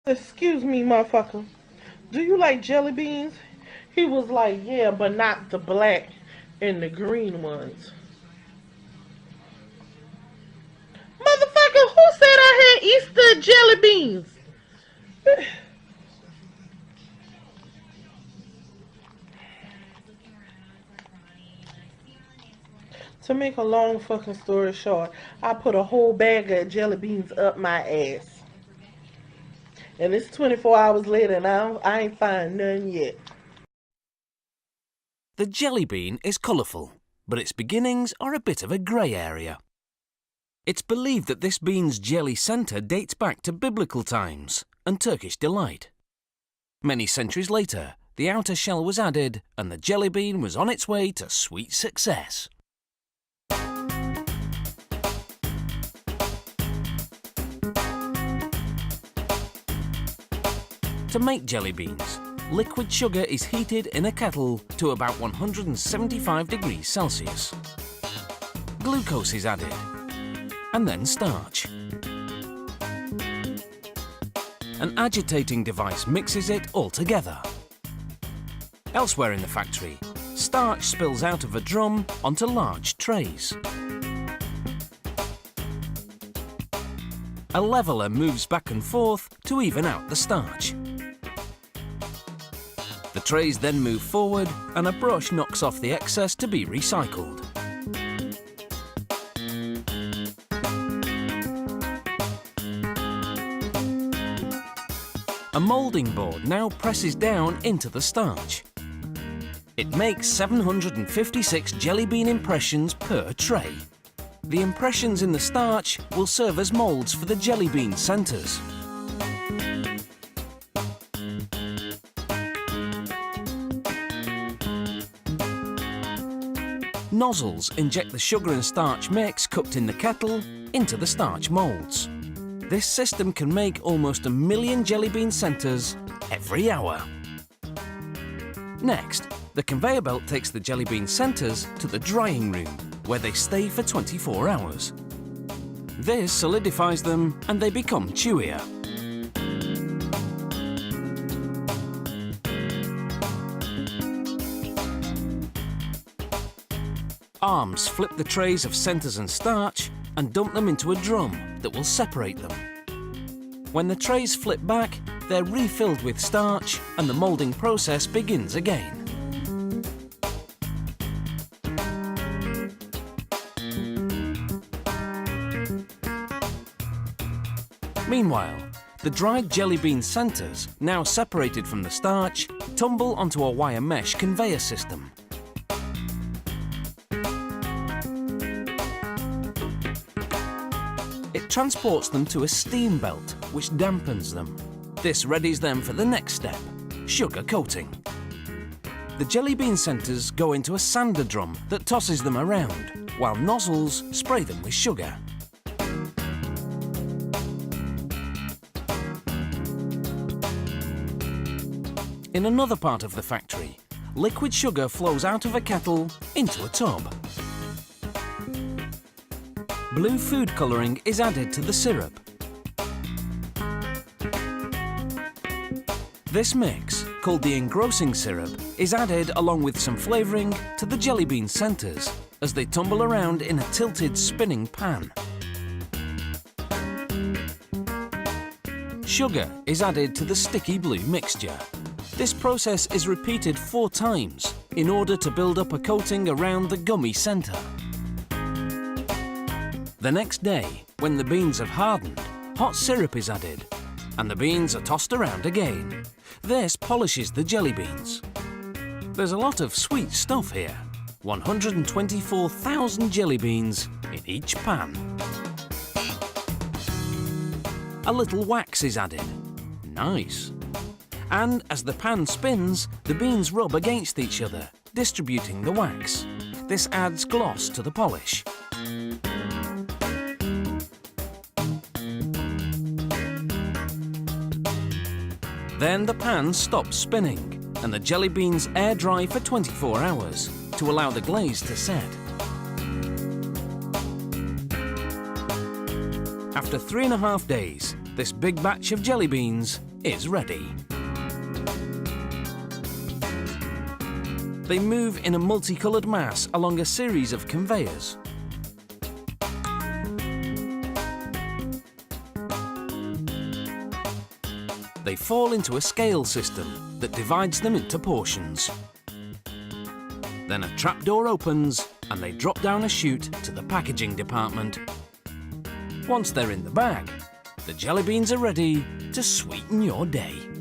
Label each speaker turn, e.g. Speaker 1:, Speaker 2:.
Speaker 1: Excuse me, motherfucker. Do you like jelly beans? He was like, yeah, but not the black and the green ones. Motherfucker, who said I had Easter jelly beans? To make a long fucking story short, I put a whole bag of jelly beans up my ass. And it's 24 hours later and I ain't find none yet.
Speaker 2: The jelly bean is colourful, but its beginnings are a bit of a grey area. It's believed that this bean's jelly centre dates back to biblical times and Turkish delight. Many centuries later, the outer shell was added and the jelly bean was on its way to sweet success. To make jelly beans, liquid sugar is heated in a kettle to about 175 degrees Celsius. Glucose is added, and then starch. An agitating device mixes it all together. Elsewhere in the factory, starch spills out of a drum onto large trays. A leveller moves back and forth to even out the starch. The trays then move forward and a brush knocks off the excess to be recycled. A moulding board now presses down into the starch. It makes 756 jelly bean impressions per tray. The impressions in the starch will serve as moulds for the jelly bean centres. Nozzles inject the sugar and starch mix cooked in the kettle into the starch moulds. This system can make almost 1 million jelly bean centres every hour. Next, the conveyor belt takes the jelly bean centres to the drying room, where they stay for 24 hours. This solidifies them and they become chewier. Arms flip the trays of centres and starch and dump them into a drum that will separate them. When the trays flip back, they're refilled with starch and the moulding process begins again. Meanwhile, the dried jelly bean centres, now separated from the starch, tumble onto a wire mesh conveyor system. It transports them to a steam belt, which dampens them. This readies them for the next step, sugar coating. The jelly bean centres go into a sander drum that tosses them around, while nozzles spray them with sugar. In another part of the factory, liquid sugar flows out of a kettle into a tub. Blue food colouring is added to the syrup. This mix, called the engrossing syrup, is added along with some flavouring to the jelly bean centres as they tumble around in a tilted spinning pan. Sugar is added to the sticky blue mixture. This process is repeated 4 times in order to build up a coating around the gummy centre. The next day, when the beans have hardened, hot syrup is added and the beans are tossed around again. This polishes the jelly beans. There's a lot of sweet stuff here. 124,000 jelly beans in each pan. A little wax is added. Nice. And as the pan spins, the beans rub against each other, distributing the wax. This adds gloss to the polish. Then the pan stops spinning and the jelly beans air dry for 24 hours to allow the glaze to set. After 3.5 days, this big batch of jelly beans is ready. They move in a multicoloured mass along a series of conveyors. They fall into a scale system that divides them into portions. Then a trapdoor opens and they drop down a chute to the packaging department. Once they're in the bag, the jelly beans are ready to sweeten your day.